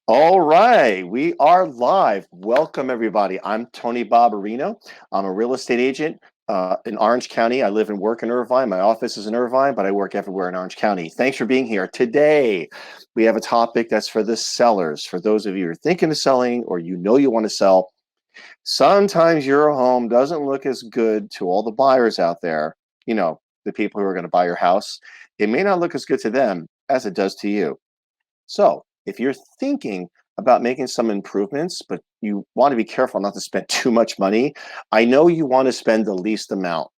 All right, we are live. Welcome, everybody. I'm Tony Babarino. I'm a real estate agent in Orange County. I live and work in Irvine. My office is in Irvine, but I work everywhere in Orange County. Thanks for being here. Today, we have a topic that's for the sellers. For those of you who are thinking of selling or you know you want to sell, sometimes your home doesn't look as good to all the buyers out there, the people who are going to buy your house. It may not look as good to them as it does to you. So if you're thinking about making some improvements, but you want to be careful not to spend too much money, I know you want to spend the least amount.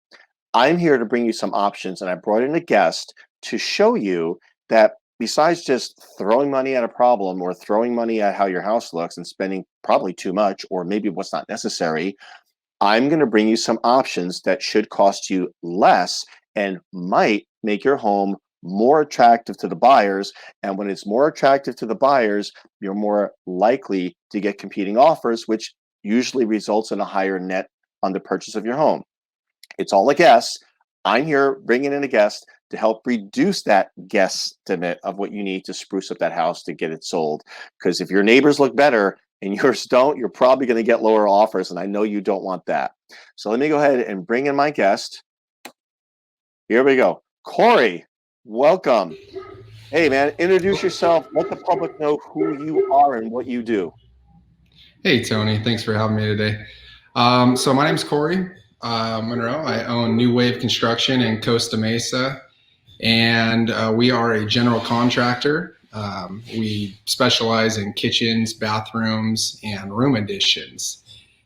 I'm here to bring you some options, and I brought in a guest to show you that besides just throwing money at a problem or throwing money at how your house looks and spending probably too much or maybe what's not necessary, I'm going to bring you some options that should cost you less and might make your home more attractive to the buyers. And when it's more attractive to the buyers, you're more likely to get competing offers, which usually results in a higher net on the purchase of your home. It's all a guess. I'm here bringing in a guest to help reduce that guesstimate of what you need to spruce up that house to get it sold. Because if your neighbors look better and yours don't, you're probably going to get lower offers. And I know you don't want that. So let me go ahead and bring in my guest. Here we go. Cory, welcome. Hey, man, introduce yourself. Let the public know who you are and what you do. Hey, Tony. Thanks for having me today. So my name's Cory Monroe. I own NeWave Construction in Costa Mesa, and we are a general contractor. We specialize in kitchens, bathrooms, and room additions.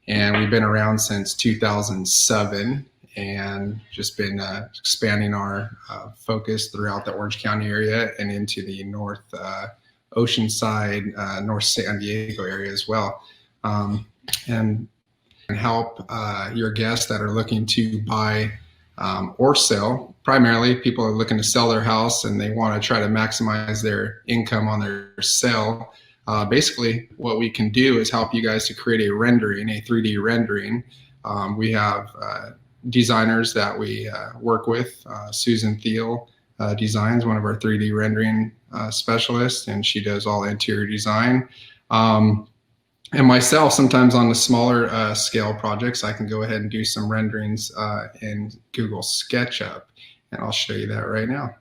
And we've been around since 2007 and just been expanding our focus throughout the Orange County area and into the North Oceanside, North San Diego area as well. And help your guests that are looking to buy or sell. Primarily, people are looking to sell their house and they want to try to maximize their income on their sale. Basically, what we can do is help you guys to create a rendering, a 3D rendering. We have designers that we work with. Susan Thiel designs, one of our 3D rendering specialists, and she does all interior design. And myself, sometimes on the smaller scale projects, I can go ahead and do some renderings in Google SketchUp, and I'll show you that right now.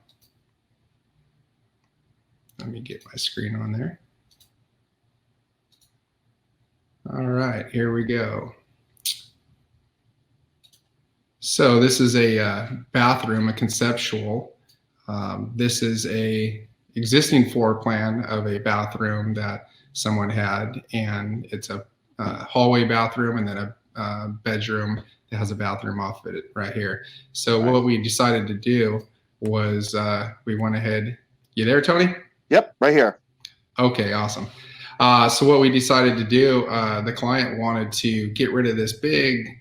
Let me get my screen on there. All right, here we go. So this is a bathroom, a conceptual. This is a existing floor plan of a bathroom that someone had, and it's a hallway bathroom and then a bedroom that has a bathroom off of it right here. So what we decided to do was we went ahead. You there, Tony? Yep, right here. Okay, awesome. So what we decided to do, the client wanted to get rid of this big,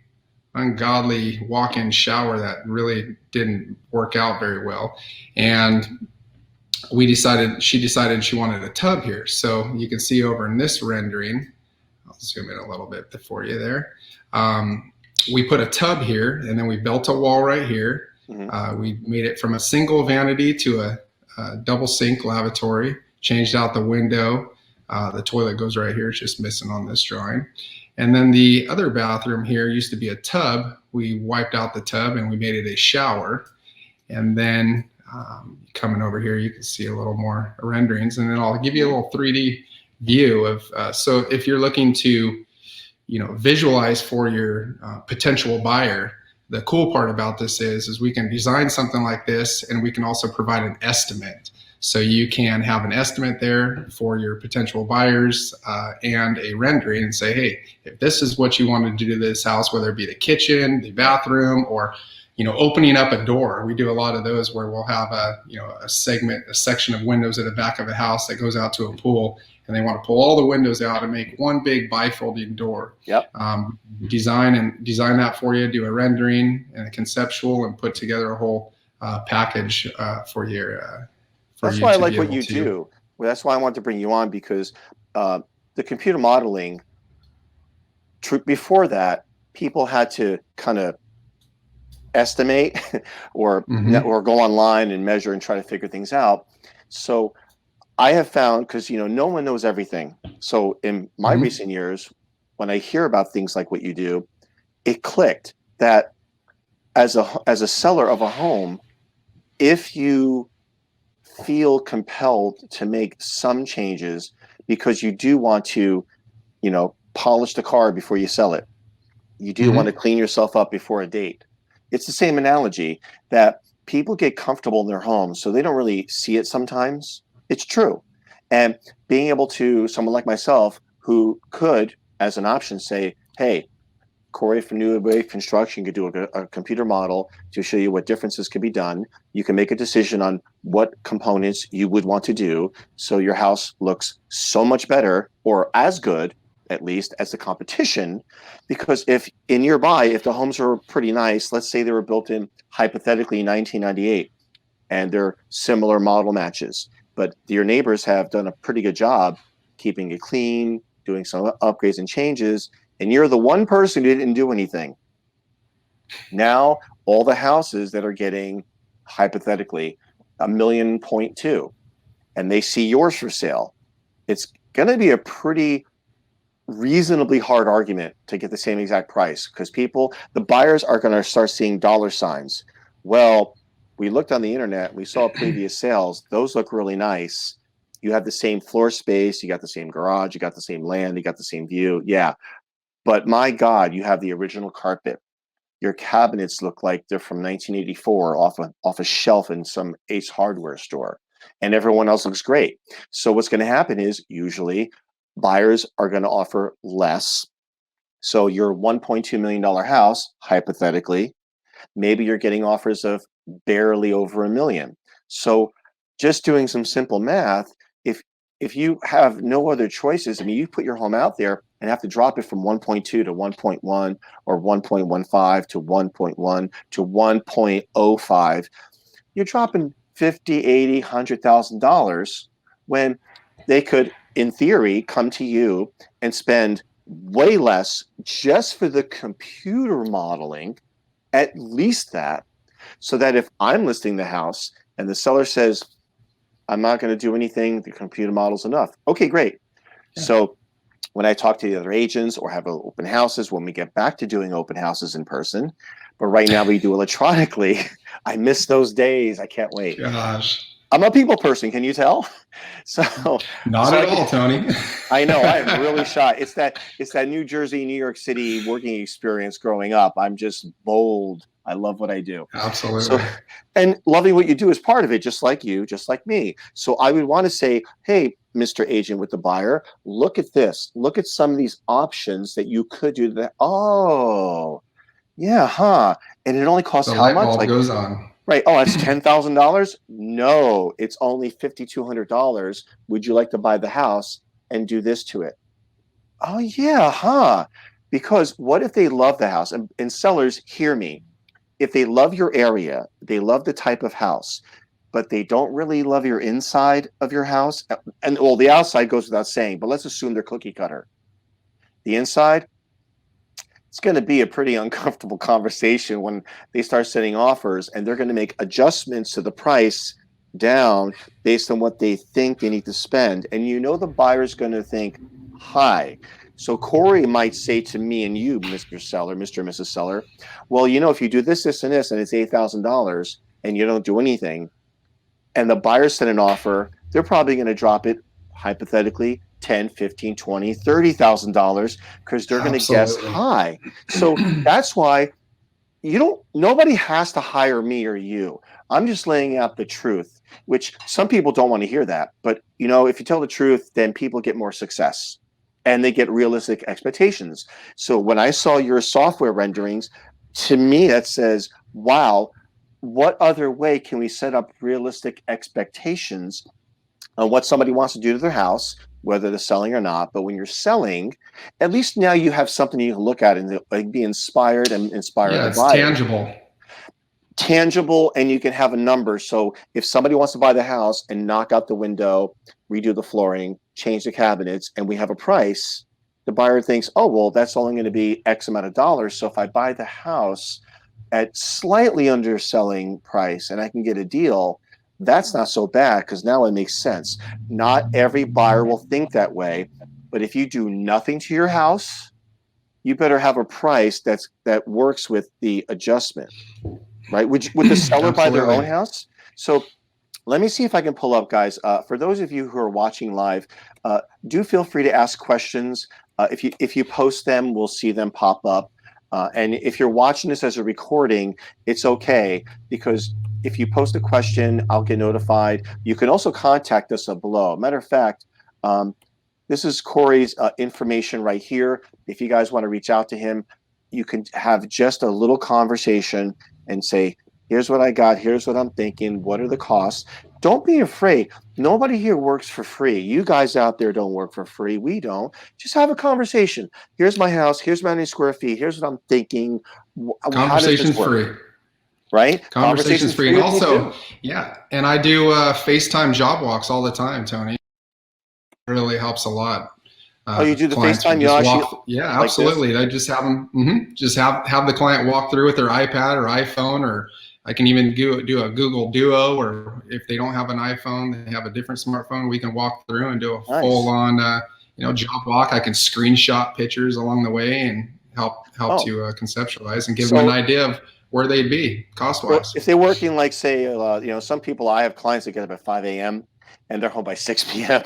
ungodly walk-in shower that really didn't work out very well. And she decided she wanted a tub here. So you can see over in this rendering, I'll zoom in a little bit for you there. We put a tub here, and then we built a wall right here. Mm-hmm. We made it from a single vanity to a double sink lavatory, changed out the window. The toilet goes right here. It's just missing on this drawing. And then the other bathroom here used to be a tub. We wiped out the tub and we made it a shower. And then coming over here, you can see a little more renderings, and then I'll give you a little 3D view of. So if you're looking to, visualize for your potential buyer, the cool part about this is we can design something like this, and we can also provide an estimate. So you can have an estimate there for your potential buyers and a rendering, and say, hey, if this is what you wanted to do to this house, whether it be the kitchen, the bathroom, or opening up a door. We do a lot of those where we'll have a section of windows at the back of a house that goes out to a pool, and they want to pull all the windows out and make one big bifolding door. Yep. Design that for you, do a rendering and a conceptual, and put together a whole package for your. That's why I like what you do. Well, that's why I want to bring you on, because the computer modeling, before that, people had to kind of estimate or go online and measure and try to figure things out. So I have found, because no one knows everything. So in my Mhm. recent years, when I hear about things like what you do, it clicked that as a seller of a home, if you feel compelled to make some changes because you do want to, polish the car before you sell it. You do want to Mhm. clean yourself up before a date. It's the same analogy that people get comfortable in their homes, so they don't really see it sometimes. It's true. And being able to, someone like myself, who could, as an option, say, hey, Cory from NeWave Construction could do a computer model to show you what differences can be done. You can make a decision on what components you would want to do so your house looks so much better or as good, at least, as the competition. Because if in nearby, if the homes are pretty nice, let's say they were built in hypothetically 1998 and they're similar model matches, but your neighbors have done a pretty good job keeping it clean, doing some upgrades and changes, and you're the one person who didn't do anything. Now, all the houses that are getting hypothetically a million point two, and they see yours for sale, it's going to be a pretty reasonably hard argument to get the same exact price because the buyers are going to start seeing dollar signs. Well, we looked on the internet, we saw previous sales, those look really nice. You have the same floor space, you got the same garage, you got the same land, you got the same view. Yeah. But my God, you have the original carpet. Your cabinets look like they're from 1984 off a shelf in some Ace Hardware store, and everyone else looks great. So what's going to happen is usually buyers are going to offer less. So your $1.2 million house, hypothetically, maybe you're getting offers of barely over $1 million. So just doing some simple math, if you have no other choices, I mean, you put your home out there and have to drop it from 1.2 to 1.1 or 1.15 to 1.1 to 1.05, you're dropping 50, 80, $100,000 when they could, in theory, come to you and spend way less just for the computer modeling, at least that, so that if I'm listing the house and the seller says, I'm not going to do anything, the computer model's enough. Okay, great. Yeah. So when I talk to the other agents or have open houses, when we get back to doing open houses in person, but right now we do electronically, I miss those days. I can't wait. Gosh, I'm a people person. Can you tell? So, not so at all, Tony. I know I'm really shy. It's that New Jersey, New York City working experience growing up. I'm just bold. I love what I do. So, Absolutely. and loving what you do is part of it, just like you, just like me. So I would want to say, hey, Mr. Agent with the buyer, look at this. Look at some of these options that you could do that. Oh, yeah, huh? And it only costs The how light much? bulb Like, goes on. right. Oh, that's $10,000? No, it's only $5,200. Would you like to buy the house and do this to it? Oh, yeah, huh? Because what if they love the house? And sellers, hear me. If they love your area, they love the type of house, but they don't really love your inside of your house. And well, the outside goes without saying, but let's assume they're cookie cutter. The inside, it's going to be a pretty uncomfortable conversation when they start setting offers and they're going to make adjustments to the price down based on what they think they need to spend. And the buyer's going to think high. So Cory might say to me and you, Mr. Seller, Mr. and Mrs. Seller, well, if you do this, this, and this, and it's $8,000 and you don't do anything, and the buyer set an offer, they're probably going to drop it hypothetically 10, 15, 20, $30,000 because they're going to guess Absolutely. high. So that's why nobody has to hire me or you. I'm just laying out the truth, which some people don't want to hear that. But if you tell the truth, then people get more success and they get realistic expectations. So when I saw your software renderings, to me that says, wow, what other way can we set up realistic expectations on what somebody wants to do to their house, whether they're selling or not? But when you're selling, at least now you have something you can look at and be inspired and inspire Yeah, other it's buyers. tangible. And you can have a number. So if somebody wants to buy the house and knock out the window, redo the flooring, change the cabinets, and we have a price, the buyer thinks, oh, well, that's only going to be X amount of dollars. So if I buy the house at slightly underselling price and I can get a deal, That's not so bad because now it makes sense. Not every buyer will think that way, but if you do nothing to your house, you better have a price that works with the adjustment, right? Would the seller buy their own Absolutely. house? So let me see if I can pull up, guys. For those of you who are watching live, do feel free to ask questions. If you post them, we'll see them pop up. And if you're watching this as a recording, it's okay because if you post a question, I'll get notified. You can also contact us below. Matter of fact, this is Cory's information right here. If you guys want to reach out to him, you can have just a little conversation and say, here's what I got. Here's what I'm thinking. What are the costs? Don't be afraid. Nobody here works for free. You guys out there don't work for free. We don't. Just have a conversation. Here's my house. Here's my many square feet. Here's what I'm thinking. How does this Conversation's work? free. Right? Conversation's free. And with me also, too. yeah, and I do FaceTime job walks all the time, Tony. It really helps a lot. Oh, you do the Clients FaceTime? You just actually walk. Yeah, like this? absolutely. I just have them. Just have the client walk through with their iPad or iPhone, or I can even do a Google Duo. Or if they don't have an iPhone, they have a different smartphone. We can walk through and do a Nice. full on job walk. I can screenshot pictures along the way and help to conceptualize and give them an idea of where they'd be cost wise. Well, if they're working, like say, some people, I have clients that get up at 5 a.m. and they're home by 6 p.m.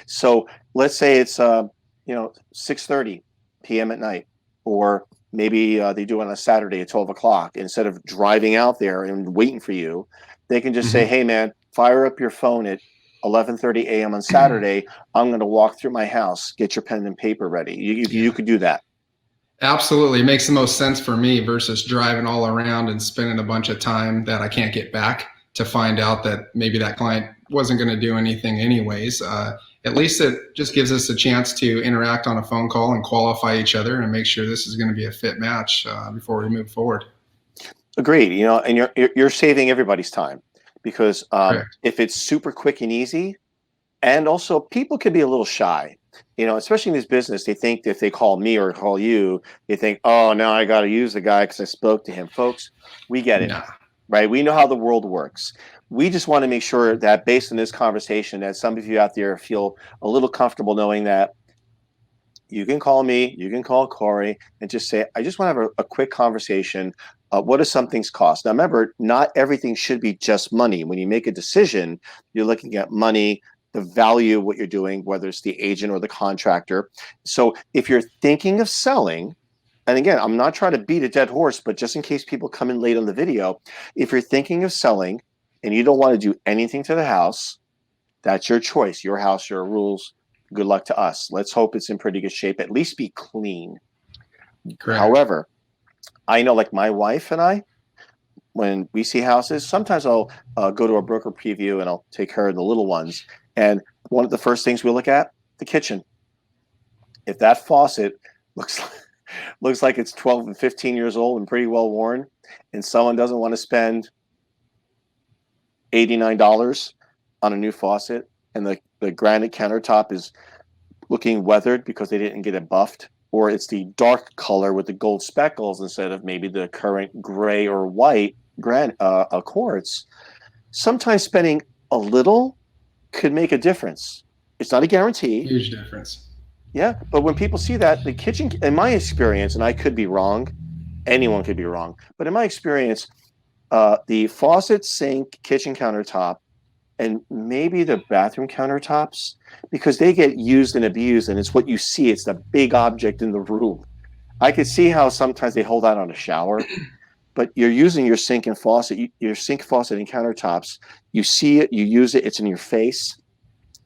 So let's say it's 6:30 p.m. at night, or maybe they do it on a Saturday at 12 o'clock. Instead of driving out there and waiting for you, they can just say, hey man, fire up your phone at 11:30 a.m. on Saturday. I'm going to walk through my house. Get your pen and paper ready. You could do that. Absolutely. It makes the most sense for me versus driving all around and spending a bunch of time that I can't get back to find out that maybe that client wasn't going to do anything anyways. At least it just gives us a chance to interact on a phone call and qualify each other and make sure this is going to be a fit match before we move forward. Agreed. And you're saving everybody's time because if it's super quick and easy, and also people can be a little shy. Especially in this business, they think if they call me or call you, they think, oh, now I got to use the guy because I spoke to him. Folks, we get it, right? We know how the world works. We just want to make sure that based on this conversation, that some of you out there feel a little comfortable knowing that you can call me, you can call Cory, and just say, I just want to have a quick conversation. What do some things cost? Now, remember, not everything should be just money. When you make a decision, you're looking at money, the value of what you're doing, whether it's the agent or the contractor. So if you're thinking of selling, and again, I'm not trying to beat a dead horse, but just in case people come in late on the video, if you're thinking of selling and you don't want to do anything to the house, that's your choice, your house, your rules. Good luck to us. Let's hope it's in pretty good shape, at least be clean. Correct. However, I know like my wife and I, when we see houses, sometimes I'll go to a broker preview and I'll take care of the little ones. And one of the first things we look at, the kitchen. If that faucet looks like it's 12 and 15 years old and pretty well worn, and someone doesn't want to spend $89 on a new faucet, and the granite countertop is looking weathered because they didn't get it buffed, or it's the dark color with the gold speckles instead of maybe the current gray or white quartz, sometimes spending a little could make a difference. It's not a guarantee. Huge difference. Yeah, but when people see that, the kitchen, in my experience, and I could be wrong, anyone could be wrong, but in my experience, the faucet, sink, kitchen countertop, and maybe the bathroom countertops, because they get used and abused, and it's what you see. It's the big object in the room. I could see how sometimes they hold out on a shower, but you're using your sink and faucet, your sink, faucet, and countertops. You see it, you use it, it's in your face,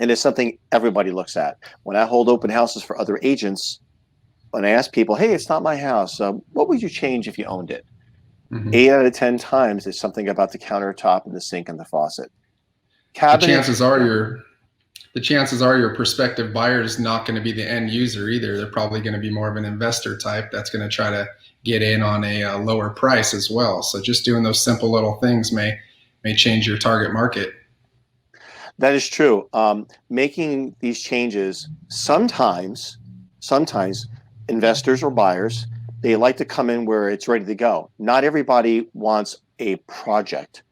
and it's something everybody looks at. When I hold open houses for other agents, when I ask people, hey, it's not my house, what would you change if you owned it? 8 out of 10 times, it's something about the countertop and the sink and the faucet. The chances are your prospective buyer is not going to be the end user either. They're probably going to be more of an investor type that's going to try to get in on a lower price as well. So just doing those simple little things may change your target market. That is true. Making these changes, sometimes investors or buyers, they like to come in where it's ready to go. Not everybody wants a project.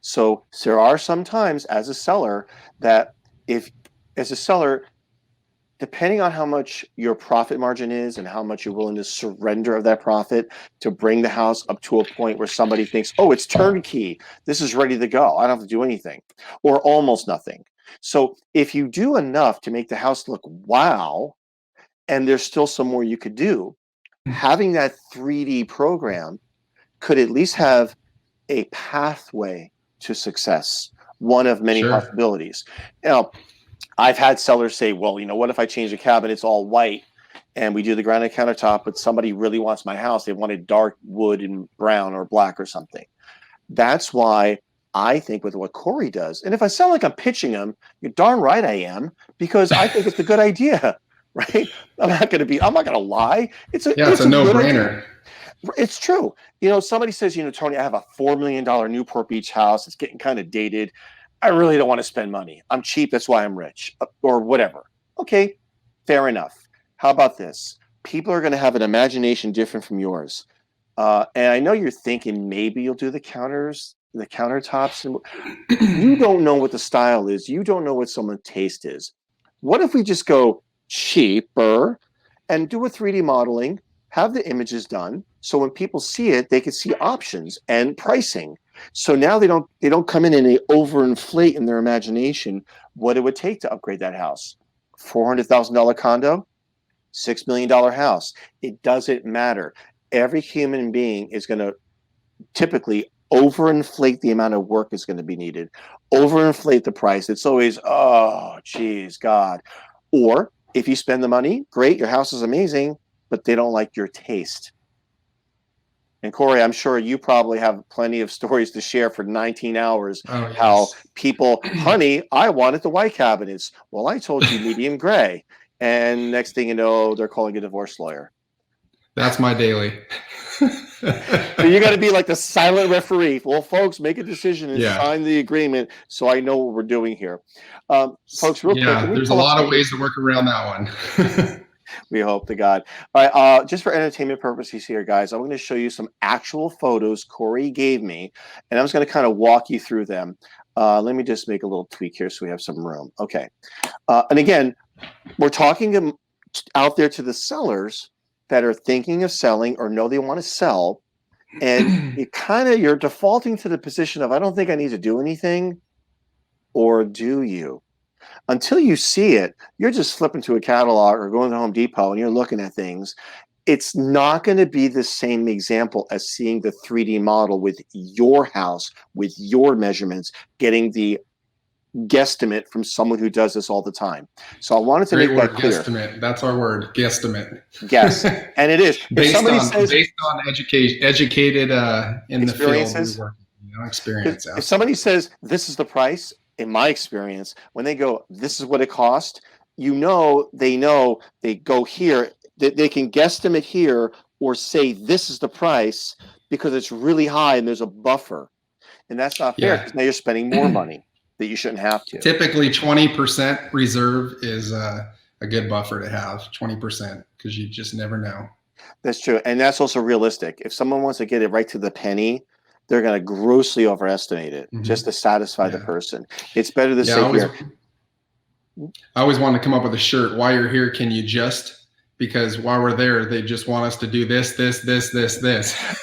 So there are some times as a seller that if, as a seller, depending on how much your profit margin is and how much you're willing to surrender of that profit to bring the house up to a point where somebody thinks, oh, it's turnkey, this is ready to go, I don't have to do anything, or almost nothing. So if you do enough to make the house look wow, and there's still some more you could do, having that 3D program could at least have a pathway to success, one of many Sure. possibilities. Now, I've had sellers say, well, you know, what if I change the cabinet, it's all white and we do the granite countertop, but somebody really wants my house, they wanted dark wood and brown or black or something. That's why I think with what Cory does, and if I sound like I'm pitching him, you're darn right I am, because I think it's a good idea, right? I'm not going to lie. It's a no-brainer. It's true. You know, somebody says, you know, Tony, I have a $4 million Newport Beach house. It's getting kind of dated. I really don't want to spend money. I'm cheap. That's why I'm rich, or whatever. Okay, fair enough. How about this? People are going to have an imagination different from yours. And I know you're thinking maybe you'll do the counters, the countertops. And you don't know what the style is. You don't know what someone's taste is. What if we just go cheaper and do a 3D modeling, have the images done, so when people see it, they can see options and pricing. So now they don't come in and they overinflate in their imagination what it would take to upgrade that house. $400,000 condo, $6 million house. It doesn't matter. Every human being is going to typically overinflate the amount of work that's going to be needed, overinflate the price. It's always, oh, geez, God. Or if you spend the money, great, your house is amazing, but they don't like your taste. And Cory, I'm sure you probably have plenty of stories to share for 19 hours. Oh, yes. How people, honey, I wanted the white cabinets. Well, I told you medium gray. And next thing you know, they're calling a divorce lawyer. That's my daily. So you got to be like the silent referee. Well, folks, make a decision and sign the agreement so I know what we're doing here. Folks, real quick. There's a lot of ways to work around that one. We hope to God. All right, just for entertainment purposes here, guys, I'm going to show you some actual photos Cory gave me, and I'm just going to kind of walk you through them. Let me just make a little tweak here so we have some room. Okay. And again, we're talking out there to the sellers that are thinking of selling or know they want to sell, and you're defaulting to the position of, I don't think I need to do anything, or do you? Until you see it, you're just flipping to a catalog or going to Home Depot and you're looking at things. It's not going to be the same example as seeing the 3D model with your house, with your measurements, getting the guesstimate from someone who does this all the time. So I wanted to make that clear. Guesstimate. That's our word. Guesstimate. Guess. And it is. based on educated in the field. Experience. If somebody says this is the price, in my experience, when they go, this is what it cost, they go here, they can guesstimate here or say this is the price because it's really high and there's a buffer. And that's not fair because now you're spending more money that you shouldn't have to. Typically 20% reserve is a good buffer to have, 20%, because you just never know. That's true. And that's also realistic. If someone wants to get it right to the penny, they're going to grossly overestimate it just to satisfy the person. It's better to say here. I always want to come up with a shirt. While you're here, can you just? Because while we're there, they just want us to do this.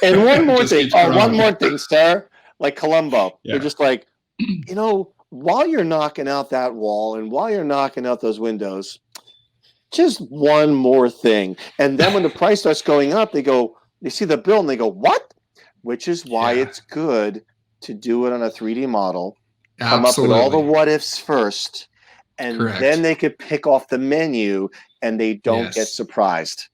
And one more thing. One more thing, sir. Like Columbo. They're just like, you know, while you're knocking out that wall and while you're knocking out those windows, just one more thing. And then when the price starts going up, they see the bill and they go, what? Which is why it's good to do it on a 3D model, come up with all the what ifs first, and then they could pick off the menu and they don't get surprised.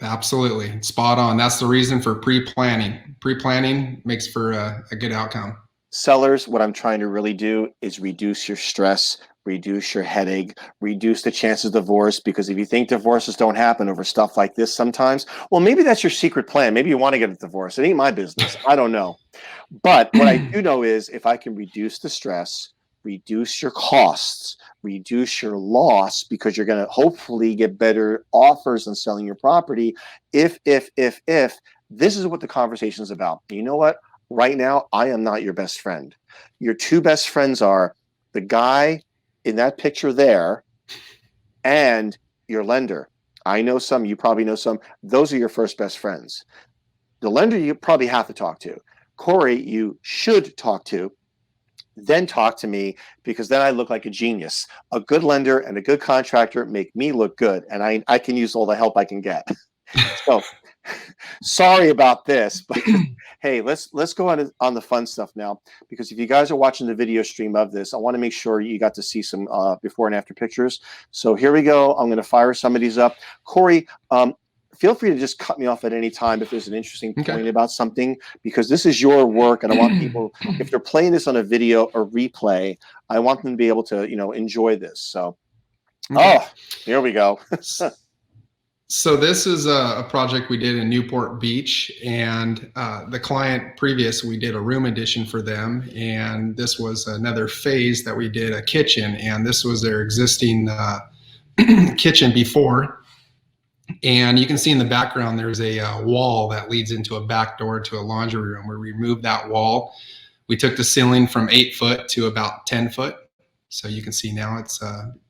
Absolutely. Spot on. That's the reason for pre-planning. Pre-planning makes for a good outcome. Sellers, what I'm trying to really do is reduce your stress, reduce your headache, reduce the chances of divorce, because if you think divorces don't happen over stuff like this sometimes, well, maybe that's your secret plan. Maybe you want to get a divorce. It ain't my business. I don't know. But what I do know is if I can reduce the stress, reduce your costs, reduce your loss, because you're going to hopefully get better offers on selling your property. If this is what the conversation is about. You know what? right now, I am not your best friend. Your two best friends are the guy in that picture there and your lender. I know some, you probably know some. Those are your first best friends. The lender you probably have to talk to. Cory, you should talk to, then talk to me, because then I look like a genius. A good lender and a good contractor make me look good, and I can use all the help I can get. So sorry about this, but hey, let's go on the fun stuff now, because if you guys are watching the video stream of this, I want to make sure you got to see some before and after pictures. So here we go. I'm going to fire some of these up. Cory, feel free to just cut me off at any time if there's an interesting point about something, because this is your work, and I want people, if they're playing this on a video or replay, I want them to be able to, enjoy this. So, oh, here we go. So this is a project we did in Newport Beach, and the client previous, we did a room addition for them, and this was another phase that we did a kitchen, and this was their existing kitchen before. And you can see in the background there's a wall that leads into a back door to a laundry room. We removed that wall. We took the ceiling from 8 foot to about 10 foot. So you can see now it's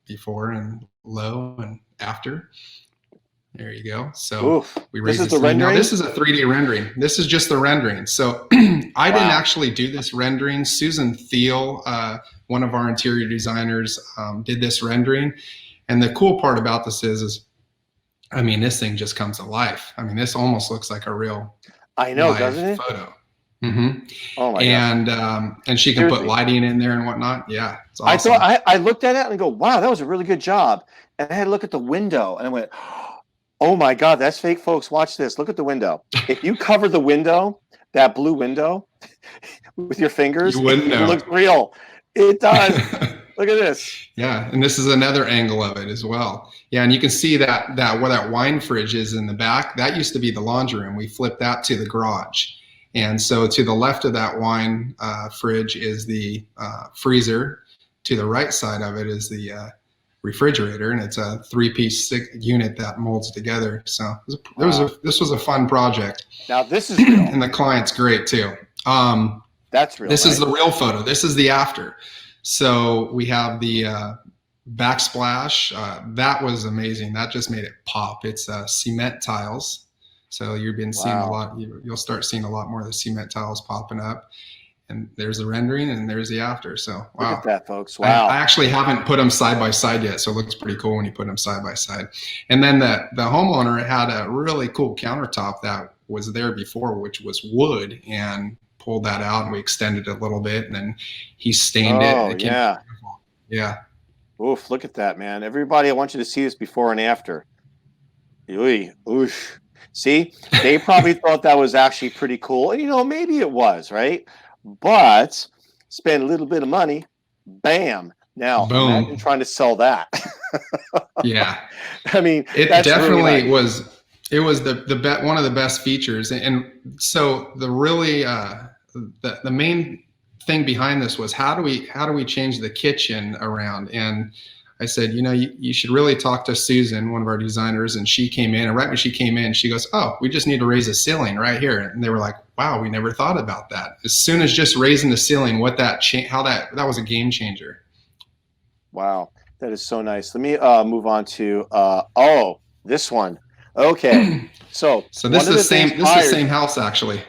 before and low and after. There you go. So we raised this. Now this is a 3D rendering. This is just the rendering. So I didn't actually do this rendering. Susan Thiel, one of our interior designers, did this rendering. And the cool part about this is I mean, this thing just comes to life. I mean, this almost looks like a real doesn't it? Photo. Oh my God. And she can put lighting in there and whatnot. Yeah, it's awesome. I looked at it and I go, wow, that was a really good job. And I had to look at the window and I went, oh my God, that's fake, folks. Watch this. Look at the window. If you cover the window, that blue window, with your fingers, you wouldn't know. It looks real. It does. Look at this. Yeah, and this is another angle of it as well. Yeah, and you can see that where that wine fridge is in the back, that used to be the laundry room. We flipped that to the garage. And so to the left of that wine fridge is the freezer. To the right side of it is the refrigerator, and it's a 3-piece unit that molds together. So this was a fun project. Now this is real. And the client's great too. That's real. This is the real photo. This is the after. So we have the backsplash. That was amazing. That just made it pop. It's cement tiles. So you've been seeing a lot. You'll start seeing a lot more of the cement tiles popping up. And there's the rendering, and there's the after. So wow, look at that, folks! Wow. I actually haven't put them side by side yet, so it looks pretty cool when you put them side by side. And then the homeowner had a really cool countertop that was there before, which was wood, and pulled that out, and we extended it a little bit, and then he stained it. Oh yeah, yeah. Oof! Look at that, man! Everybody, I want you to see this before and after. Oof! See, they probably thought that was actually pretty cool, and maybe it was, right? But spend a little bit of money, bam! Now imagine trying to sell that. Yeah, I mean, it definitely really nice. was. It was the one of the best features, and so the really the main thing behind this was how do we change the kitchen around? And I said, you should really talk to Susan, one of our designers, and she came in, and right when she came in, she goes, oh, we just need to raise a ceiling right here. And they were like, wow, we never thought about that. As soon as just raising the ceiling, how that was a game changer. Wow, that is so nice. Let me move on to this one. Okay, so this is the same house actually.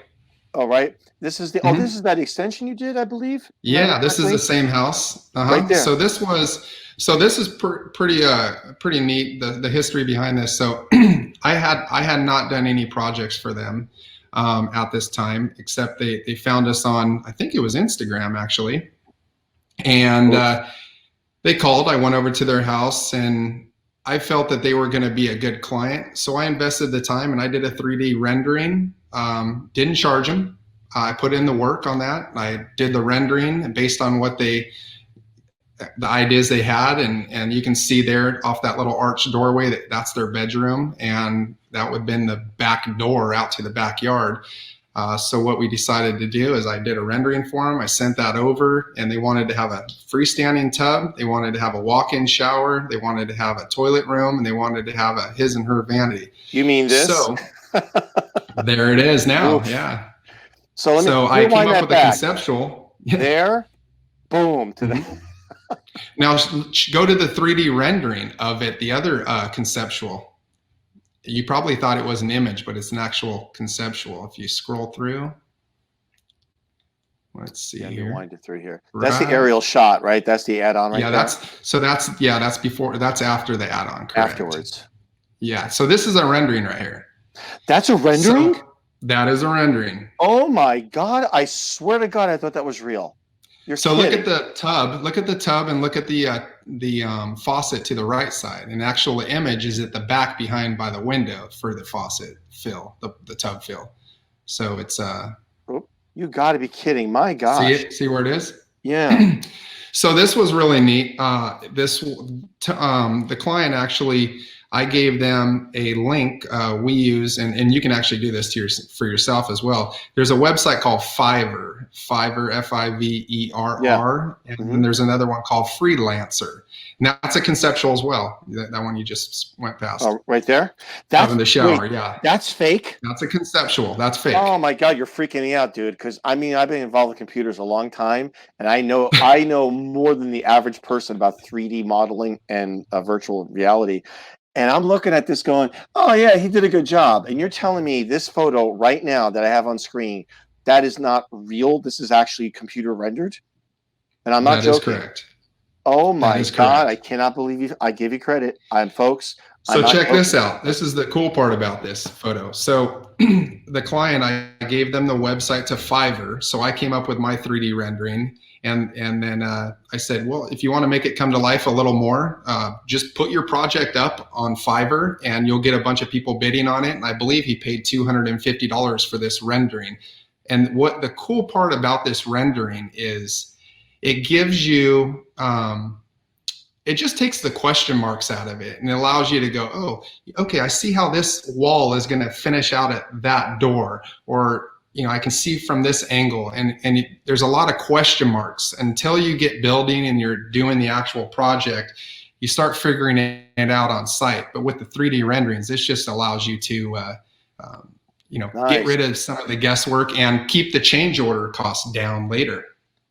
Oh, right. This is the this is that extension you did, I believe. Yeah, this is the same house. Right there. So this is pretty neat. The history behind this. So I had not done any projects for them at this time, except they found us on, I think it was Instagram actually, and they called. I went over to their house, and I felt that they were going to be a good client, so I invested the time and I did a 3D rendering. Didn't charge them. I put in the work on that. I did the rendering based on what the ideas they had, and you can see there off that little arched doorway that's their bedroom, and that would have been the back door out to the backyard. So what we decided to do is I did a rendering for them. I sent that over, and they wanted to have a freestanding tub. They wanted to have a walk-in shower. They wanted to have a toilet room, and they wanted to have a his and her vanity. You mean this? So there it is now. Oof. Yeah. So let me So I came rewind up that with a back. conceptual. There, boom, to Mhm. the Now go to the 3D rendering of it, the other conceptual. You probably thought it was an image, but it's an actual conceptual. If you scroll through, let's see let me here. wind it through here. That's the Right. aerial shot, right? That's the add-on right Yeah, there. that's before, that's after the add-on, correct? Afterwards. Yeah, so this is a rendering right here. That's a rendering? So that is a rendering. Oh my God. I swear to God, I thought that was real. You're So kidding. look at the tub. Look at the tub and look at the faucet to the right side. And actual the image is at the back behind by the window for the faucet fill, the tub fill. So it's Oop, you got to be kidding. My see gosh. it? See where it is? Yeah. So this was really neat. The client actually, I gave them a link we use, and you can actually do this for yourself as well. There's a website called Fiverr, Fiverr, Yeah. and then there's another one called Freelancer. And that's a conceptual as well. That one you just went past. Oh, right there. Out in the shower, yeah. That's fake. That's a conceptual. That's fake. Oh my God, you're freaking me out, dude. Because I mean, I've been involved with computers a long time, and I know more than the average person about 3D modeling and virtual reality. And I'm looking at this going, oh yeah, he did a good job. And you're telling me this photo right now that I have on screen, that is not real. This is actually computer rendered. And I'm not That is joking. correct. Oh That my is God, I correct. cannot believe you. I give you credit. Folks, I'm So not check this joking. out. This is the cool part about this photo. So the client, I gave them the website to Fiverr. So I came up with my 3D rendering. And then I said, well, if you want to make it come to life a little more, just put your project up on Fiverr and you'll get a bunch of people bidding on it. And I believe he paid $250 for this rendering. And what the cool part about this rendering is it gives you, it just takes the question marks out of it and it allows you to go, oh, okay, I see how this wall is going to finish out at that door, or I can see from this angle, and there's a lot of question marks until you get building and you're doing the actual project. You start figuring it out on site. But with the 3D renderings, this just allows you to Nice. get rid of some of the guesswork and keep the change order costs down later.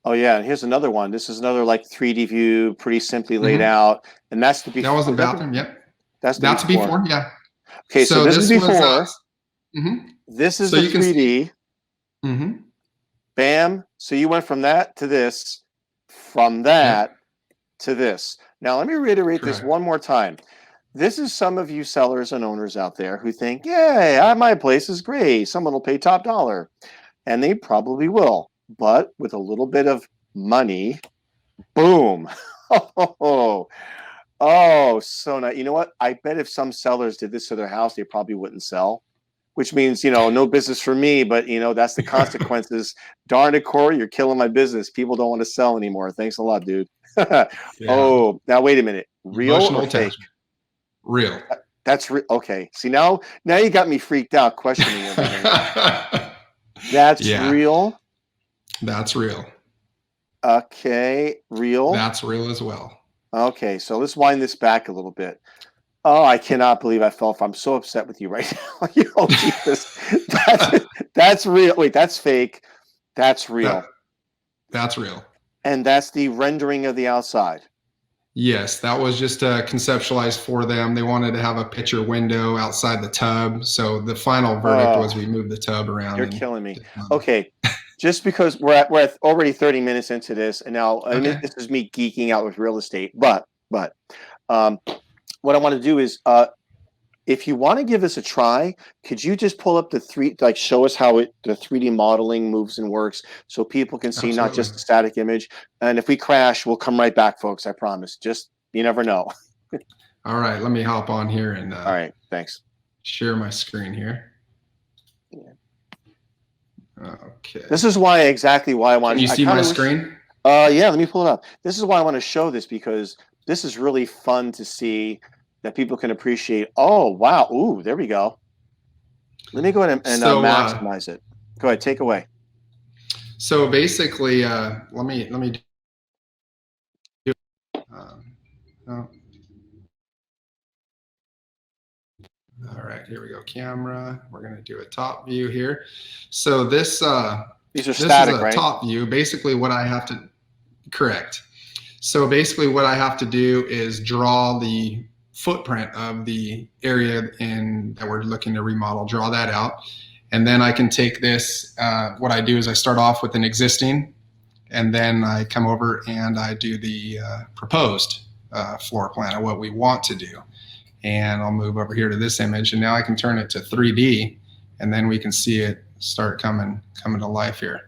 Oh yeah, and here's another one. This is another like 3D view, pretty simply laid out, and that's the before. That was the bathroom. Yep. That's the That's before. yeah. Okay, so this is before. Was, This is so the you can 3D. Mm-hmm. Bam. So you went from that to this, from that to this. Now let me reiterate this one more time. This is some of you sellers and owners out there who think, yeah, my place is great. Someone will pay top dollar. And they probably will. But with a little bit of money, boom. Oh, so nice. You know what? I bet if some sellers did this to their house, they probably wouldn't sell, which means, no business for me, but that's the consequences. Darn it, Cory, you're killing my business. People don't want to sell anymore. Thanks a lot, dude. Oh, now wait a minute. Real Emotional or fake? attachment. Real. That's real. Okay. See, now you got me freaked out questioning everything. That's real. That's real. Okay. Real. That's real as well. Okay. So let's wind this back a little bit. Oh, I cannot believe I fell. I'm so upset with you right now. Oh, Jesus. That's real. Wait, that's fake. That's real. That's real. And that's the rendering of the outside. Yes, that was just conceptualized for them. They wanted to have a picture window outside the tub. So the final verdict was we moved the tub around. You're killing me. Okay. Just because we're at already 30 minutes into this, and now this is me geeking out with real estate. But what I want to do is, if you want to give this a try, could you just pull up show us how the 3D modeling moves and works, so people can see not just a static image. And if we crash, we'll come right back, folks. I promise. Just you never know. All right, let me hop on here and. All right, thanks. Share my screen here. Okay. This is exactly why I want. Can you see my screen? Yeah, let me pull it up. This is why I want to show this, because this is really fun to see that people can appreciate. Oh wow! Ooh, there we go. Let me go ahead and maximize it. Go ahead, take away. So basically, let me do. All right, here we go. Camera. We're going to do a top view here. So this These are This static, is a right? top view. Basically what I have to, correct. So basically what I have to do is draw the footprint of the area that we're looking to remodel, draw that out. And then I can take this, what I do is I start off with an existing, and then I come over and I do the proposed floor plan of what we want to do. And I'll move over here to this image, and now I can turn it to 3D, and then we can see it start coming to life here.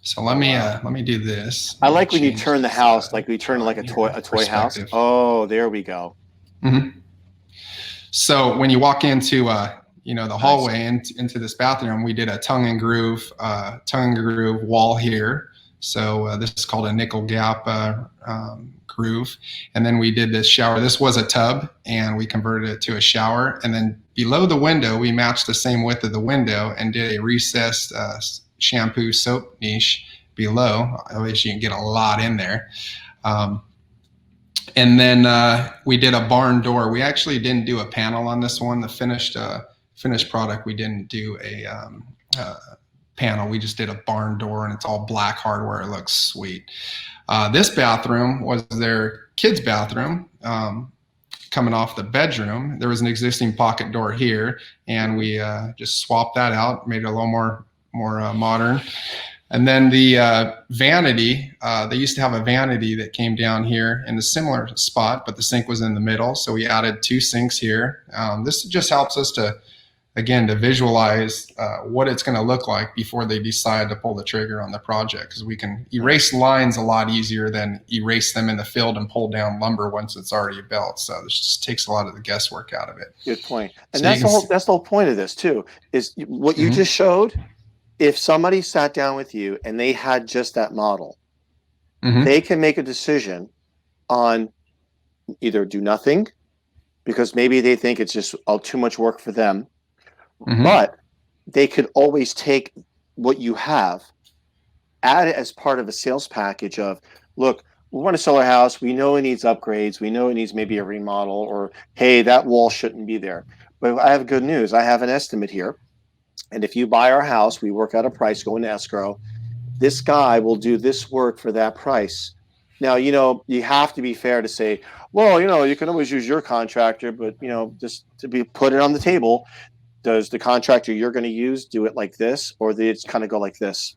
So let me do this. I like when you turn the house, like we turn like a toy house. Oh, there we go. Mm-hmm. So when you walk into the hallway into this bathroom, we did a tongue and groove wall here. So this is called a nickel gap groove. And then we did this shower. This was a tub, and we converted it to a shower. And then below the window, we matched the same width of the window and did a recessed shampoo soap niche below. Obviously, you can get a lot in there. And then we did a barn door. We actually didn't do a panel on this one. The finished product, we didn't do a panel. We just did a barn door, and it's all black hardware. It looks sweet. This bathroom was their kids' bathroom. Coming off the bedroom, there was an existing pocket door here, and we just swapped that out, made it a little more modern. And then the vanity, they used to have a vanity that came down here in a similar spot, but the sink was in the middle. So we added 2 sinks here. This just helps us to visualize what it's going to look like before they decide to pull the trigger on the project, because we can erase lines a lot easier than erase them in the field and pull down lumber once it's already built. So this just takes a lot of the guesswork out of it. Good point. And so that's the whole point of this too, is what you just showed. If somebody sat down with you and they had just that model, they can make a decision on either do nothing, because maybe they think it's just too much work for them. But they could always take what you have, add it as part of a sales package of, look, we want to sell our house. We know it needs upgrades. We know it needs maybe a remodel, or, hey, that wall shouldn't be there. But I have good news. I have an estimate here. And if you buy our house, we work out a price going to escrow. This guy will do this work for that price. Now, you have to be fair to say, well, you can always use your contractor, but, just to put it on the table. Does the contractor you're going to use do it like this, or they just kind of go like this?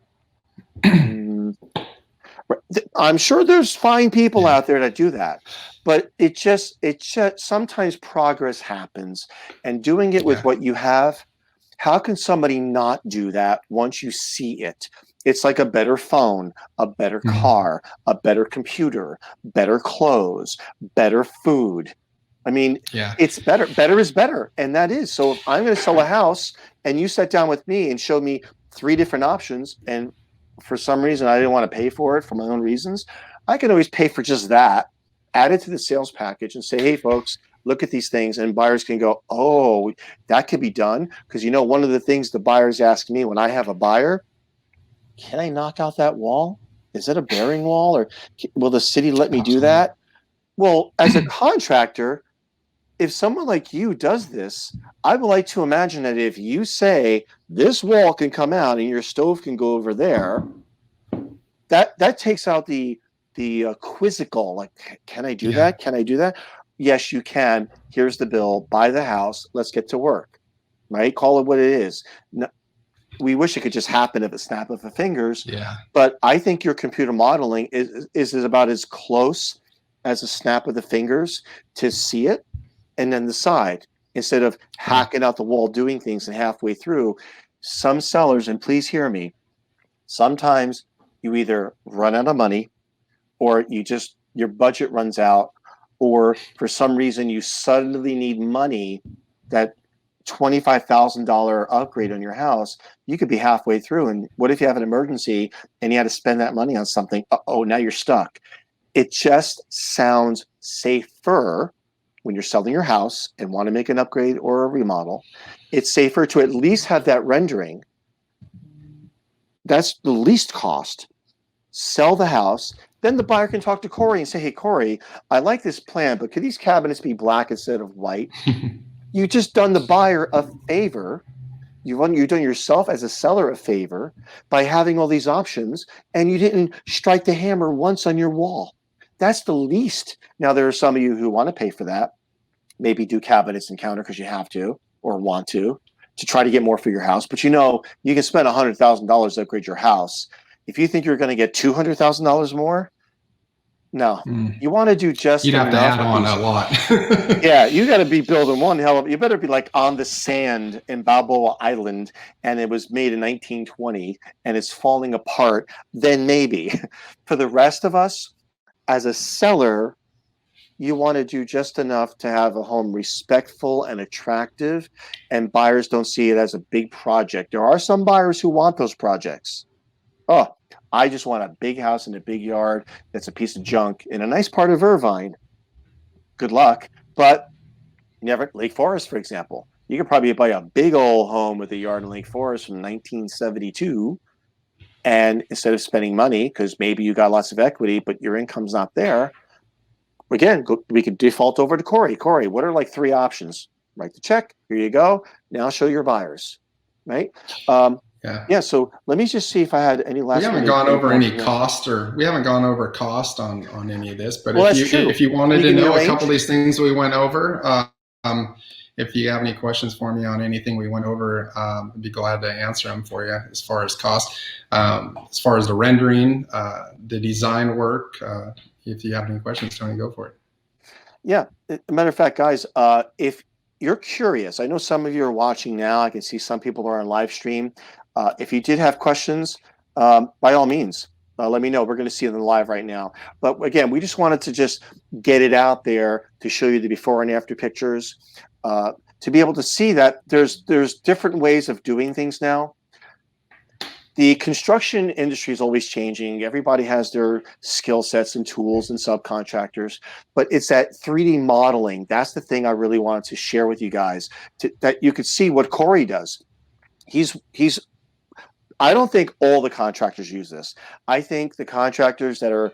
I'm sure there's fine people out there that do that, but it just sometimes progress happens, and doing it with what you have. How can somebody not do that once you see it? It's like a better phone, a better car, a better computer, better clothes, better food. I mean, it's better. Better is better. And that is. So if I'm going to sell a house and you sat down with me and showed me 3 different options, and for some reason I didn't want to pay for it for my own reasons, I can always pay for just that, add it to the sales package and say, hey, folks, look at these things. And buyers can go, oh, that could be done. Because, one of the things the buyers ask me when I have a buyer, can I knock out that wall? Is it a bearing wall? Or will the city let me do that? Well, as a contractor, if someone like you does this, I would like to imagine that if you say this wall can come out and your stove can go over there, that takes out the quizzical, like, can I do that? Can I do that? Yes, you can. Here's the bill. Buy the house. Let's get to work. Right? Call it what it is. No, we wish it could just happen at the snap of the fingers. But I think your computer modeling is about as close as a snap of the fingers to see it and then decide, instead of hacking out the wall, doing things, and halfway through. Some sellers, and please hear me, sometimes you either run out of money, or your budget runs out, or for some reason you suddenly need money. That $25,000 upgrade on your house, you could be halfway through, and what if you have an emergency and you had to spend that money on something? Now you're stuck. It just sounds safer when you're selling your house and want to make an upgrade or a remodel. It's safer to at least have that rendering. That's the least cost. Sell the house. Then the buyer can talk to Cory and say, hey, Cory, I like this plan, but could these cabinets be black instead of white? You just done the buyer a favor. You've done yourself as a seller a favor by having all these options, and you didn't strike the hammer once on your wall. That's the least. Now, there are some of you who want to pay for that, maybe do cabinets and counter because you have to or want to try to get more for your house. But you can spend $100,000 to upgrade your house. If you think you're going to get $200,000 more, no. You want to do just You'd have to enough. add on a lot. Yeah, you got to be building one hell of. You better be like on the sand in Balboa Island, and it was made in 1920, and it's falling apart. Then maybe. For the rest of us, as a seller, you want to do just enough to have a home respectful and attractive, and buyers don't see it as a big project. There are some buyers who want those projects. Oh, I just want a big house in a big yard that's a piece of junk in a nice part of Irvine. Good luck. But never Lake Forest, for example. You could probably buy a big old home with a yard in Lake Forest from 1972. And instead of spending money, because maybe you got lots of equity, but your income's not there, again, we could default over to Cory. Cory, what are like 3 options? Write the check. Here you go. Now show your buyers, right? Yeah. So let me just see if I had any last. We haven't gone over any cost, or we haven't gone over cost on any of this. But well, if you wanted to know a couple of these things we went over, if you have any questions for me on anything we went over, I'd be glad to answer them for you. As far as cost, as far as the rendering, the design work. If you have any questions, Tony, go for it. Yeah. As a matter of fact, guys, if you're curious, I know some of you are watching now. I can see some people are on live stream. If you did have questions, by all means, let me know. We're going to see them live right now. But again, we just wanted to just get it out there to show you the before and after pictures, to be able to see that there's different ways of doing things now. The construction industry is always changing. Everybody has their skill sets and tools and subcontractors, but it's that 3D modeling. That's the thing I really wanted to share with you guys, that you could see what Cory does. I don't think all the contractors use this. I think the contractors that are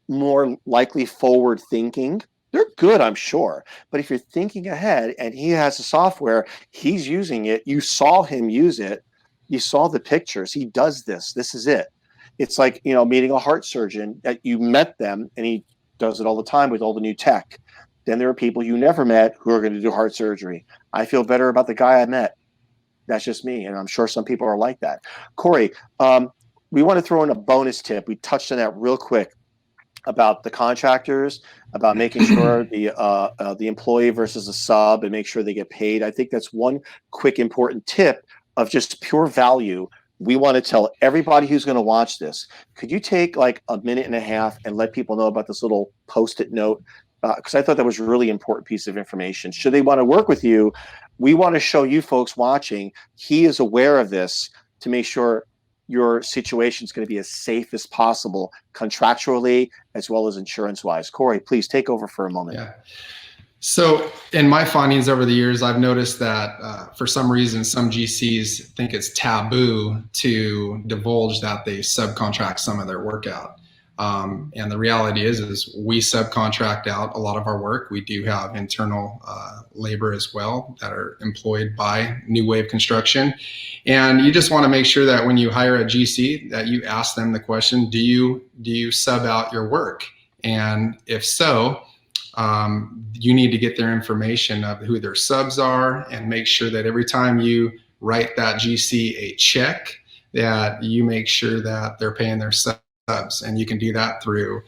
more likely forward thinking, they're good, I'm sure. But if you're thinking ahead and he has the software, he's using it, you saw him use it, you saw the pictures, he does this. This is it. It's like, meeting a heart surgeon that you met them, and he does it all the time with all the new tech. Then there are people you never met who are going to do heart surgery. I feel better about the guy I met. That's just me, and I'm sure some people are like that. Cory, we want to throw in a bonus tip. We touched on that real quick about the contractors, about making sure the employee versus the sub, and make sure they get paid. I think that's one quick important tip of just pure value. We want to tell everybody who's going to watch this, could you take like a minute and a half and let people know about this little Post-it note? Because I thought that was a really important piece of information. Should they want to work with you, we want to show you folks watching, he is aware of this to make sure your situation is going to be as safe as possible contractually as well as insurance-wise. Cory, please take over for a moment. Yeah. So in my findings over the years, I've noticed that for some reason, some GCs think it's taboo to divulge that they subcontract some of their work out. And the reality is we subcontract out a lot of our work. We do have internal labor as well that are employed by NeWave Contruction. And you just want to make sure that when you hire a GC that you ask them the question, do you sub out your work? And if so, you need to get their information of who their subs are, and make sure that every time you write that GC a check, that you make sure that they're paying their subs. And you can do that through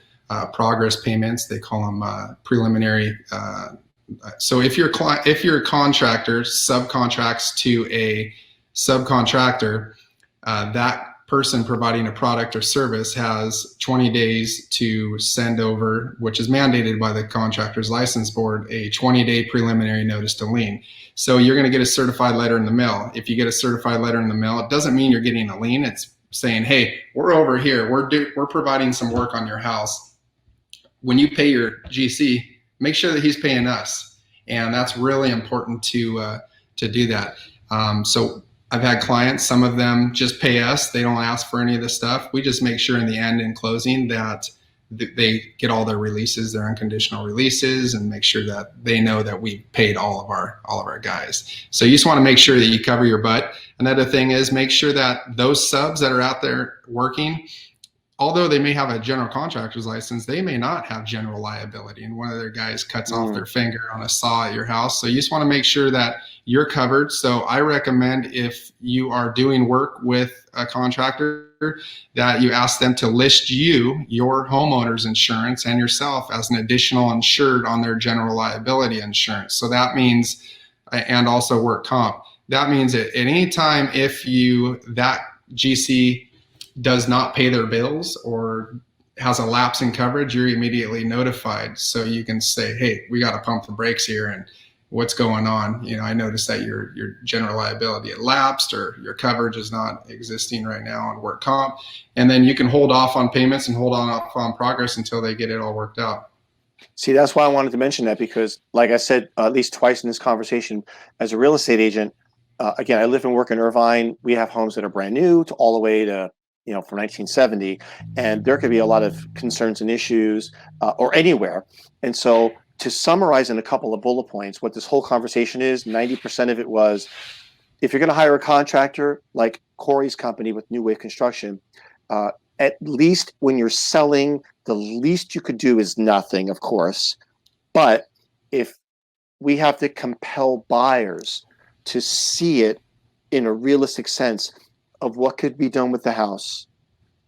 progress payments. They call them preliminary. So if your contractor subcontracts to a subcontractor, that person providing a product or service has 20 days to send over, which is mandated by the contractor's license board, a 20-day preliminary notice to lien. So you're going to get a certified letter in the mail. If you get a certified letter in the mail, it doesn't mean you're getting a lien. It's saying, hey, we're over here. We're providing some work on your house. When you pay your GC, make sure that he's paying us. And that's really important to do that. So I've had clients, some of them just pay us. They don't ask for any of the stuff. We just make sure in the end, in closing, that they get all their releases, their unconditional releases, and make sure that they know that we paid all of our guys. So you just want to make sure that you cover your butt. Another thing is make sure that those subs that are out there working, although they may have a general contractor's license, they may not have general liability, and one of their guys cuts off their finger on a saw at your house. So you just want to make sure that you're covered. So I recommend, if you are doing work with a contractor, that you ask them to list your homeowner's insurance and yourself as an additional insured on their general liability insurance. So that means, and also work comp. That means at any time if that GC does not pay their bills or has a lapse in coverage, you're immediately notified. So you can say, hey, we got to pump the brakes here, and what's going on? I noticed that your general liability had lapsed, or your coverage is not existing right now on work comp. And then you can hold off on payments and hold off on progress until they get it all worked out. See, that's why I wanted to mention that, because like I said, at least twice in this conversation, as a real estate agent, again, I live and work in Irvine. We have homes that are brand new to all the way to, from 1970, and there could be a lot of concerns and issues or anywhere. And so, to summarize in a couple of bullet points, what this whole conversation is, 90% of it was, if you're going to hire a contractor like Cory's company with NeWave Contruction, at least when you're selling, the least you could do is nothing, of course. But if we have to compel buyers to see it in a realistic sense of what could be done with the house,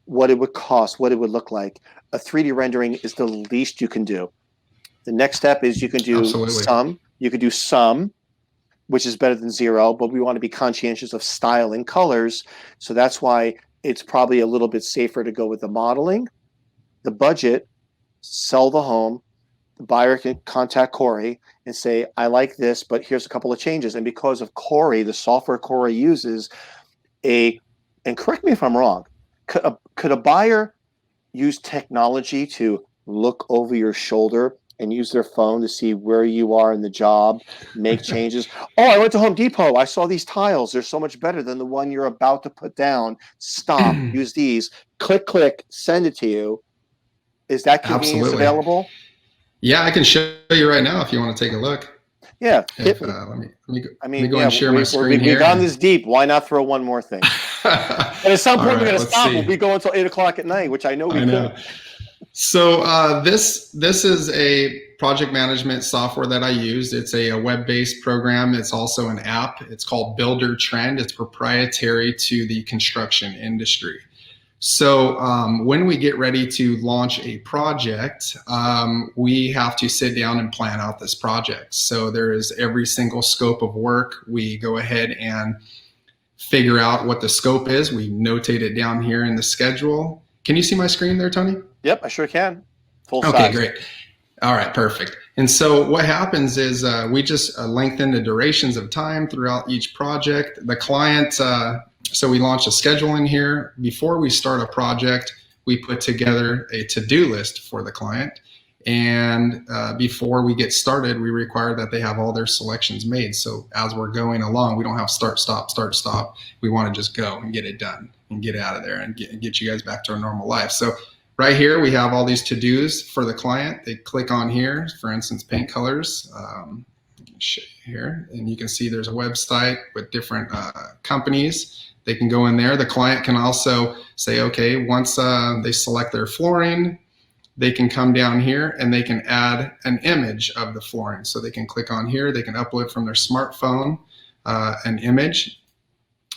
what it would cost, what it would look like, a 3D rendering is the least you can do. The next step is you can do some. You could do some, which is better than zero, but we want to be conscientious of style and colors. So that's why it's probably a little bit safer to go with the modeling, the budget, sell the home. The buyer can contact Cory and say, I like this, but here's a couple of changes. And because of Cory, the software Cory uses, and correct me if I'm wrong, could a buyer use technology to look over your shoulder and use their phone to see where you are in the job, make changes? Oh, I went to Home Depot. I saw these tiles. They're so much better than the one you're about to put down. Stop. Use these. Click, click. Send it to you. Is that convenience available? Yeah, I can show you right now if you want to take a look. Yeah. Let me go and share my screen here. We've gone this deep. Why not throw one more thing? And at some point, we're going to stop. We'll be going until 8 o'clock at night, which I know we could. So this is a project management software that I used. It's a web-based program. It's also an app. It's called Builder Trend. It's proprietary to the construction industry. So when we get ready to launch a project, we have to sit down and plan out this project. So there is every single scope of work. We go ahead and figure out what the scope is. We notate it down here in the schedule. Can you see my screen there, Tony? Yep, I sure can. Full size. Okay, great. All right, perfect. And so what happens is we just lengthen the durations of time throughout each project. The client, so we launch a schedule in here. Before we start a project, we put together a to-do list for the client. And before we get started, we require that they have all their selections made. So as we're going along, we don't have start, stop, start, stop. We want to just go and get it done and get out of there and get you guys back to our normal life. So right here, we have all these to-dos for the client. They click on here, for instance, paint colors. Here, and you can see there's a website with different companies. They can go in there. The client can also say, okay, once they select their flooring, they can come down here and they can add an image of the flooring. So they can click on here. They can upload from their smartphone an image.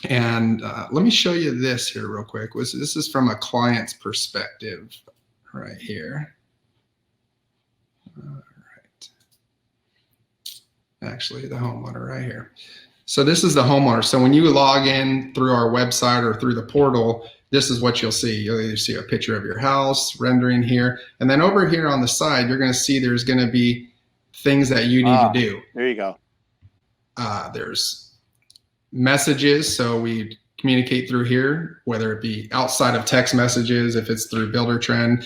And let me show you this here real quick. This is from a client's perspective right here. All right. Actually, the homeowner right here. So this is the homeowner. So when you log in through our website or through the portal, this is what you'll see. You'll either see a picture of your house rendering here. And then over here on the side, you're going to see there's going to be things that you need to do. There you go. There's messages, so we communicate through here, whether it be outside of text messages, if it's through Builder Trend.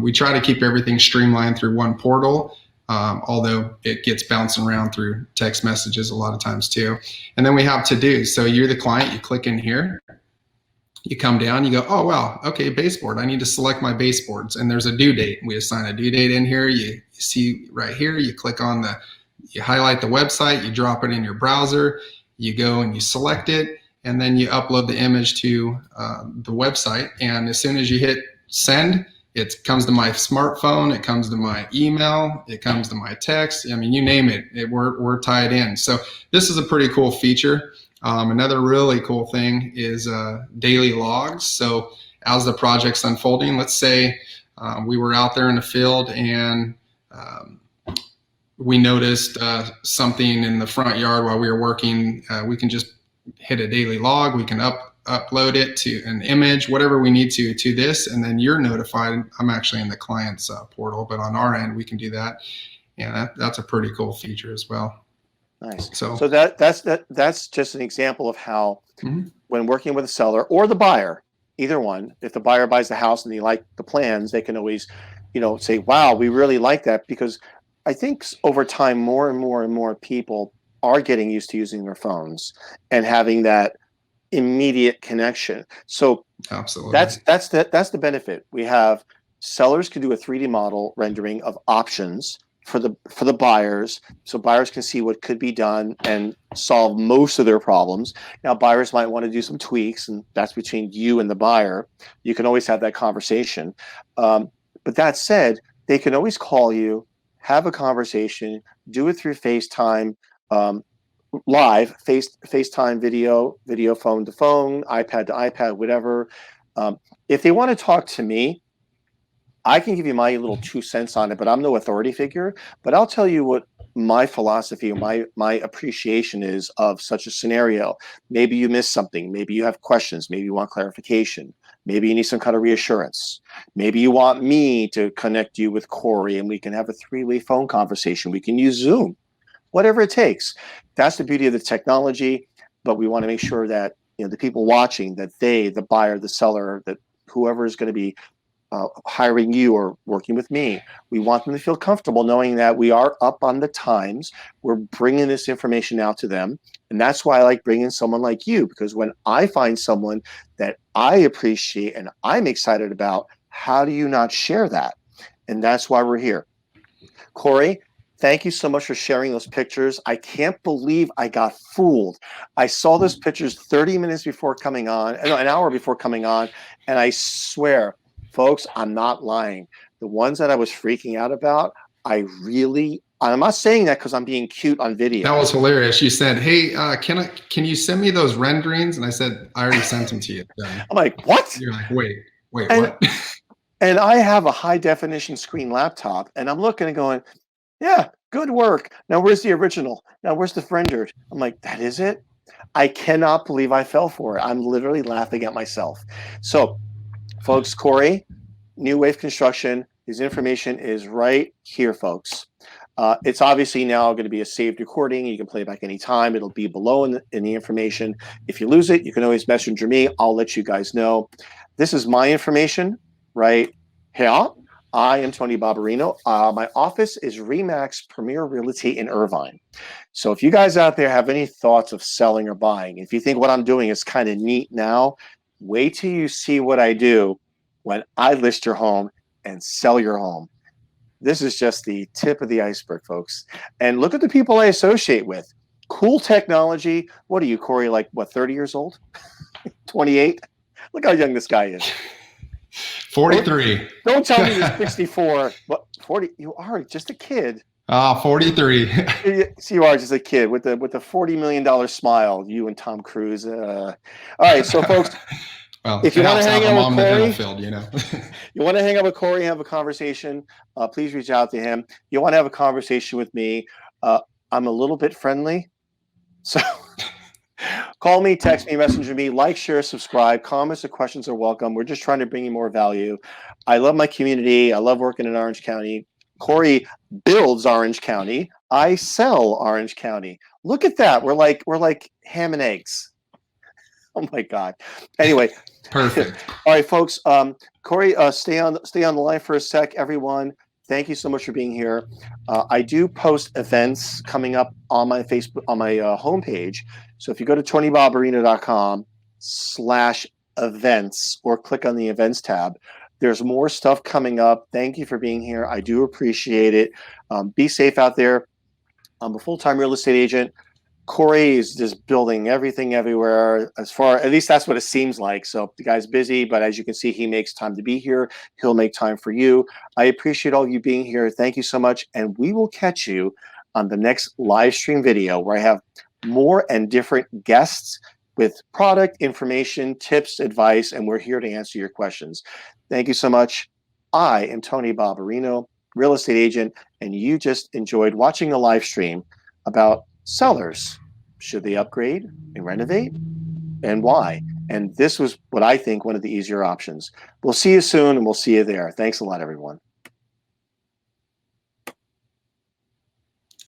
We try to keep everything streamlined through one portal, although it gets bouncing around through text messages a lot of times too. And then we have to-do. So you're the client, you click in here, You come down, you go, oh, well, okay, baseboard. I need to select my baseboards. And there's a due date. We assign a due date in here. You see right here, you click on you highlight the website, you drop it in your browser, you go and you select it, and then you upload the image to the website. And as soon as you hit send, it comes to my smartphone, it comes to my email, it comes to my text. I mean, you name it, we're tied in. So this is a pretty cool feature. Another really cool thing is daily logs. So as the project's unfolding, let's say we were out there in the field and we noticed something in the front yard while we were working. We can just hit a daily log. We can upload it to an image, whatever we need to this, and then you're notified. I'm actually in the client's portal, but on our end, we can do that. And that's a pretty cool feature as well. Nice. So that's just an example of how when working with a seller or the buyer, either one, if the buyer buys the house and they like the plans, they can always, say, wow, we really like that, because I think over time, more and more and more people are getting used to using their phones and having that immediate connection. So absolutely, that's the benefit. We have sellers can do a 3D model rendering of options for the buyers, so buyers can see what could be done and solve most of their problems. Now, buyers might want to do some tweaks, and that's between you and the buyer. You can always have that conversation. But that said, they can always call you, have a conversation, do it through FaceTime, live, FaceTime video, phone to phone, iPad to iPad, whatever. If they want to talk to me, I can give you my little 2 cents on it, but I'm no authority figure. But I'll tell you what my philosophy or my appreciation is of such a scenario. Maybe you missed something. Maybe you have questions. Maybe you want clarification. Maybe you need some kind of reassurance. Maybe you want me to connect you with Cory and we can have a 3-way phone conversation. We can use Zoom, whatever it takes. That's the beauty of the technology. But we want to make sure that the people watching, that the buyer, the seller, that whoever is going to be hiring you or working with me, we want them to feel comfortable knowing that we are up on the times. We're bringing this information out to them. And that's why I like bringing someone like you, because when I find someone that I appreciate and I'm excited about, how do you not share that? And that's why we're here. Cory, thank you so much for sharing those pictures. I can't believe I got fooled. I saw those pictures 30 minutes before coming on, an hour before coming on, and I swear, folks, I'm not lying. The ones that I was freaking out about, I'm not saying that because I'm being cute on video. That was hilarious. You said, hey, can you send me those renderings? And I said, I already sent them to you. I'm like, what? You're like, wait, what? And I have a high definition screen laptop, and I'm looking and going, yeah, good work. Now, where's the original? Now, where's the rendered? I'm like, that is it? I cannot believe I fell for it. I'm literally laughing at myself. So, folks, Cory, NeWave Construction, his information is right here, folks. It's obviously now going to be a saved recording. You can play it back anytime. It'll be below in the information. If you lose it, you can always messenger me. I'll let you guys know. This is my information right here. I am Tony Babarino. My office is Remax Premier Realty in Irvine. So if you guys out there have any thoughts of selling or buying, if you think what I'm doing is kind of neat now, wait till you see what I do when I list your home and sell your home. This is just the tip of the iceberg, folks. And look at the people I associate with. Cool technology. What are you, Cory, like, 30 years old? 28? Look how young this guy is. 43. Don't tell me you're 64. But 40, you are just a kid. 43. So you are just a kid with the $40 million smile, you and Tom Cruise. All right, so folks, well, if you want to hang out with Cory, field, you want to hang out with Cory, have a conversation, please reach out to him. You want to have a conversation with me, I'm a little bit friendly, so call me, text me, messenger me, like, share, subscribe. Comments or questions are welcome. We're just trying to bring you more value. I love my community. I love working in Orange County. Cory builds Orange County. I sell Orange County. Look at that. We're like ham and eggs. Oh my God. Anyway. Perfect. All right, folks. Cory, stay on the line for a sec, everyone. Thank you so much for being here. I do post events coming up on my Facebook, on my homepage. So if you go to TonyBabarino.com/ events or click on the events tab. There's more stuff coming up. Thank you for being here. I do appreciate it. Be safe out there. I'm a full-time real estate agent. Cory is just building everything everywhere, at least that's what it seems like. So the guy's busy, but as you can see, he makes time to be here. He'll make time for you. I appreciate all of you being here. Thank you so much. And we will catch you on the next live stream video where I have more and different guests with product information, tips, advice, and we're here to answer your questions. Thank you so much. I am Tony Babarino, real estate agent, and you just enjoyed watching a live stream about sellers. Should they upgrade and renovate, and why? And this was what I think one of the easier options. We'll see you soon, and we'll see you there. Thanks a lot, everyone.